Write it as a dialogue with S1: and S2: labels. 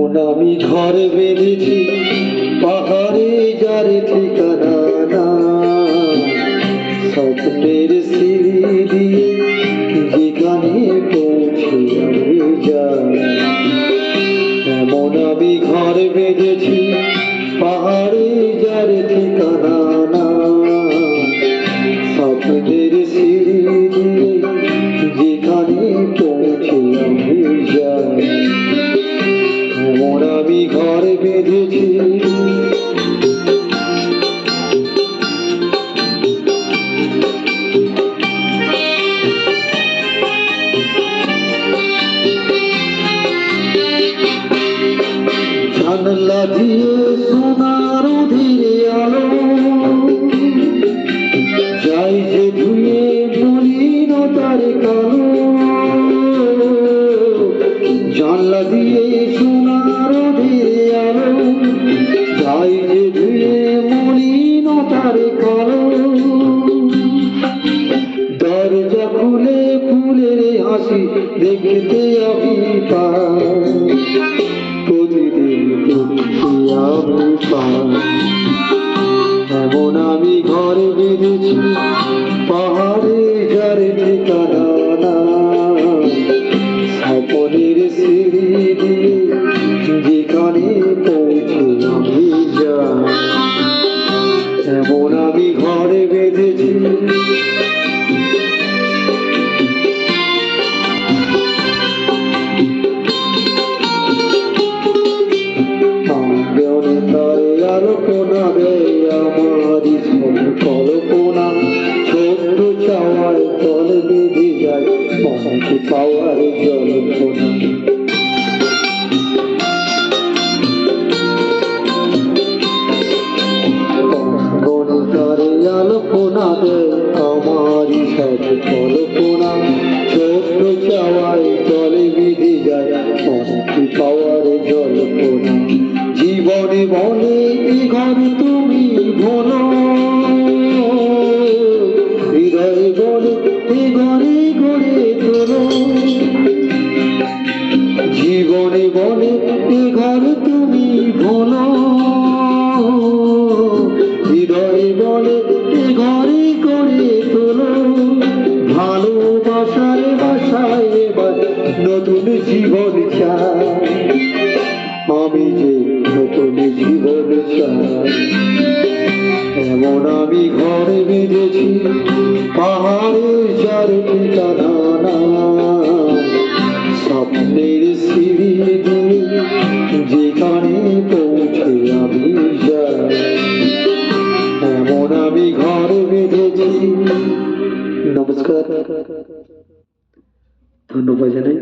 S1: এমন আমি ঘর বেঁধেছি পাহাড়ে যার ঠিকানা না, স্বপ্নের সিঁড়ি দিয়ে যেখানে পৌঁছে আমি যাই। এমন আমি ঘর বেঁধেছি পাহাড়ে যার ঠিকানা না, স্বপ্নের সিঁড়ি দিয়ে যেখানে পৌঁছে আমি যাই। এমন আমি ঘর বেঁধেছি। জানলা দিয়ে সোনার ধীরে আলো যাই যে ধুয়ে মলিনতার কালো। জানলা দিয়ে সোনার ধীরে আলো যাই যে ধুয়ে মলিনতার কালো। দরজা খুলে ফুলের হাসি দেখতে আমি পাই, প্রতিদিন দেখতে আমি পাই। এমন আমি ঘর বেঁধেছি পাহাড়ে যার ঠিকানা না, স্বপ্নের সিঁড়ি দিয়ে যেখানে পৌঁছে আমি যাই। এমন আমি ঘর বেঁধেছি। আলোপনা দেয় আমারই সব কল্পনা, ছোট্ট চাওয়ায় তল বেঁধে যায় মনকে পাওয়ার জল্পনা। গণিতারে আলোপনা দেয় আমারই সব কল্পনা, ছোট্ট চাওয়ায় তলে বেঁধে যায় মনকে পাওয়ার জল্পনা। জীবনে বলে এ ঘর তুমি ভোলো, হৃদয়ে বলে এ ঘরে গড়ে তোলো। জীবনে বলে এ ঘর তুমি ভোলো, হৃদয়ে বলে এ ঘরে গড়ে তোলো। ভালোবাসার বাসায় এবার নতুন জীবন চাই, আমি যে নতুন জীবন চাই। এমন আমি ঘর বেঁধেছি পাহাড়ে যার ঠিকানা না, স্বপ্নের সিঁড়ি দিয়ে যেখানে পৌঁছে আমি যাই। এমন আমি ঘর বেঁধেছি। নমস্কার, ধন্যবাদ জানাই।